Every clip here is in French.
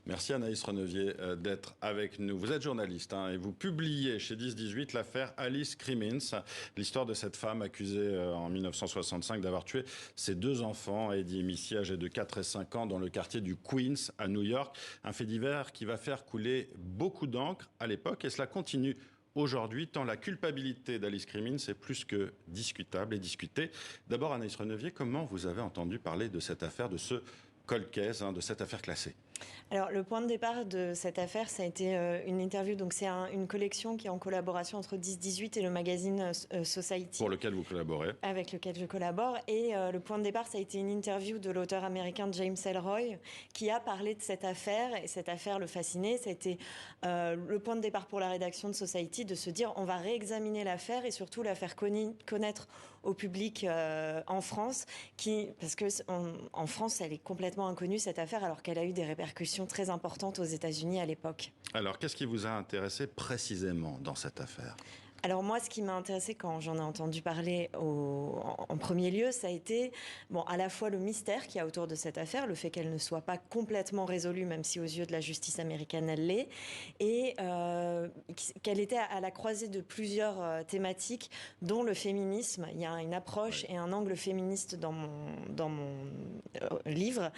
Merci Anaïs Renevier d'être avec nous. Vous êtes journaliste et vous publiez chez 10-18 l'affaire Alice Crimmins, l'histoire de cette femme accusée en 1965 d'avoir tué ses deux enfants, Eddie et Missy, âgés de 4 et 5 ans, dans le quartier du Queens à New York. Un fait divers qui va faire couler beaucoup d'encre à l'époque et cela continue aujourd'hui, tant la culpabilité d'Alice Crimmins est plus que discutable et discutée. D'abord, Anaïs Renevier, comment vous avez entendu parler de cette affaire, de ce cold case, de cette affaire classée? Alors, le point de départ de cette affaire, ça a été une interview. Donc, c'est une collection qui est en collaboration entre 10-18 et le magazine Society. Pour lequel vous collaborez. Avec lequel je collabore. Et le point de départ, ça a été une interview de l'auteur américain James Ellroy, qui a parlé de cette affaire. Et cette affaire le fascinait. Ça a été le point de départ pour la rédaction de Society, de se dire, on va réexaminer l'affaire et surtout la faire connaître au public en France. Parce que en France, elle est complètement inconnue, cette affaire, alors qu'elle a eu des répercussions très importante aux États-Unis à l'époque. Alors, qu'est-ce qui vous a intéressé précisément dans cette affaire ? Alors moi, ce qui m'a intéressé quand j'en ai entendu parler en premier lieu, ça a été à la fois le mystère qu'il y a autour de cette affaire, le fait qu'elle ne soit pas complètement résolue, même si aux yeux de la justice américaine elle l'est, et qu'elle était à la croisée de plusieurs thématiques, dont le féminisme. Il y a une approche et un angle féministe dans mon livre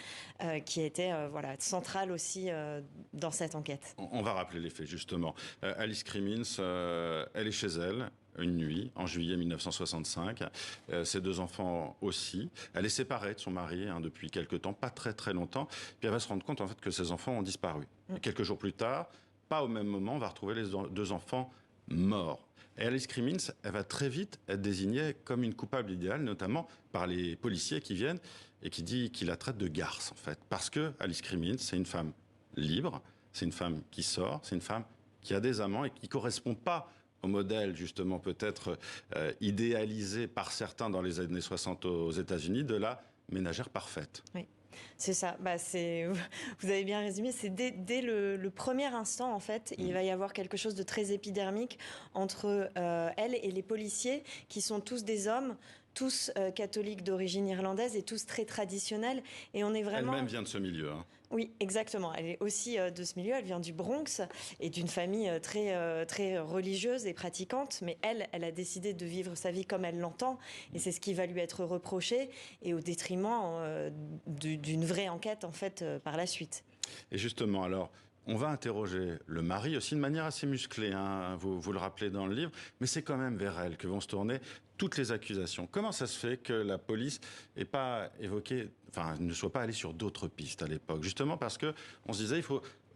qui était central aussi dans cette enquête. On va rappeler les faits justement. Alice Crimmins, elle est chez elle, une nuit, en juillet 1965. Ses deux enfants aussi. Elle est séparée de son mari depuis quelque temps, pas très très longtemps. Puis elle va se rendre compte en fait que ses enfants ont disparu. Et quelques jours plus tard, pas au même moment, on va retrouver les deux enfants morts. Et Alice Crimmins, elle va très vite être désignée comme une coupable idéale, notamment par les policiers qui viennent et qui la traitent de garce en fait. Parce que Alice Crimmins, c'est une femme libre, c'est une femme qui sort, c'est une femme qui a des amants et qui correspond pas au modèle, justement, peut-être idéalisé par certains dans les années 60 aux États-Unis, de la ménagère parfaite. Oui. C'est ça. Vous avez bien résumé. C'est dès le premier instant, en fait, il va y avoir quelque chose de très épidermique entre elle et les policiers, qui sont tous des hommes, tous catholiques d'origine irlandaise et tous très traditionnels. Et on est vraiment... Elle-même vient de ce milieu. Oui, exactement. Elle est aussi de ce milieu. Elle vient du Bronx et d'une famille très religieuse et pratiquante. Mais elle a décidé de vivre sa vie comme elle l'entend. Et c'est ce qui va lui être reproché, et au détriment d'une vraie enquête, en fait, par la suite. Et justement, alors... on va interroger le mari aussi de manière assez musclée, vous le rappelez dans le livre, mais c'est quand même vers elle que vont se tourner toutes les accusations. Comment ça se fait que la police n'ait pas évoqué, ne soit pas allée sur d'autres pistes à l'époque? Justement parce que on se disait,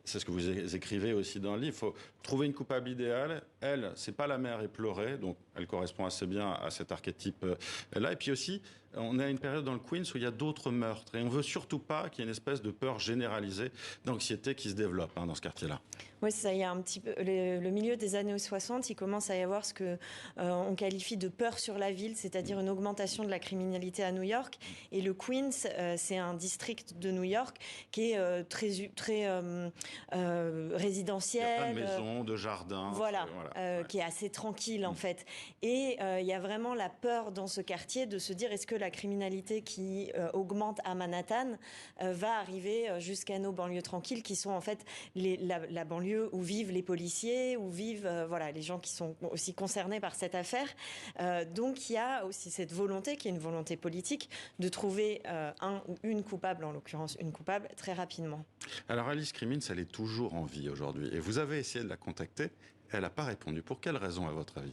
c'est ce que vous écrivez aussi dans le livre, il faut trouver une coupable idéale. Elle, c'est pas la mère éplorée, donc elle correspond assez bien à cet archétype-là. Et puis aussi, on a une période dans le Queens où il y a d'autres meurtres. Et on veut surtout pas qu'il y ait une espèce de peur généralisée, d'anxiété qui se développe dans ce quartier-là. Oui, ça y a un petit peu. Le milieu des années 60, il commence à y avoir ce que on qualifie de peur sur la ville, c'est-à-dire une augmentation de la criminalité à New York. Et le Queens, c'est un district de New York qui est très résidentiel. Il y a plein de maisons, de jardins. Qui est assez tranquille en fait. Et il y a vraiment la peur dans ce quartier de se dire, est-ce que la criminalité qui augmente à Manhattan va arriver jusqu'à nos banlieues tranquilles, qui sont en fait la banlieue où vivent les policiers, où vivent les gens qui sont aussi concernés par cette affaire. Donc il y a aussi cette volonté, qui est une volonté politique, de trouver un ou une coupable, en l'occurrence une coupable, très rapidement. Alors Alice Crimmins, elle est toujours en vie aujourd'hui. Et vous avez essayé de la contacter, elle n'a pas répondu. Pour quelle raison, à votre avis ?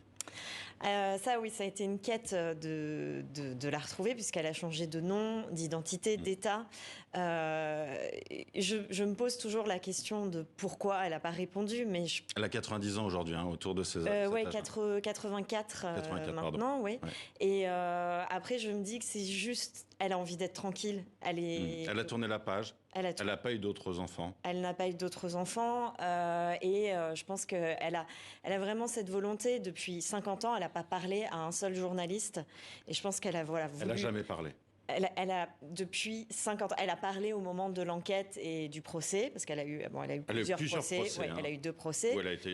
Ça a été une quête de la retrouver, puisqu'elle a changé de nom, d'identité, d'état. Je me pose toujours la question de pourquoi elle n'a pas répondu. Mais elle a 90 ans aujourd'hui, autour de ses oui, 84 maintenant, oui. Ouais. Et après, je me dis que c'est juste, elle a envie d'être tranquille. Elle a tourné la page. Elle n'a pas eu d'autres enfants. Elle n'a pas eu d'autres enfants. Je pense qu'elle a vraiment cette volonté. Depuis 50 ans, elle n'a pas parlé à un seul journaliste. Et je pense qu'elle a voulu... Elle n'a jamais parlé. Elle a, depuis 50 ans, elle a parlé au moment de l'enquête et du procès, parce qu'elle a eu, bon, elle a eu plusieurs procès. Ouais, hein. Elle a eu 2 procès. Où elle a été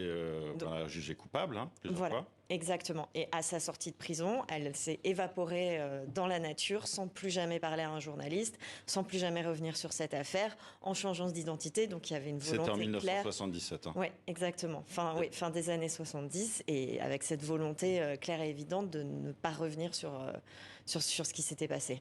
jugée coupable, hein, plusieurs Voilà. fois. Exactement. Et à sa sortie de prison, elle s'est évaporée dans la nature sans plus jamais parler à un journaliste, sans plus jamais revenir sur cette affaire, en changeant d'identité. Donc il y avait une volonté claire. C'était en claire. 1977. Hein. Oui, exactement. Fin des années 70, et avec cette volonté claire et évidente de ne pas revenir sur ce qui s'était passé.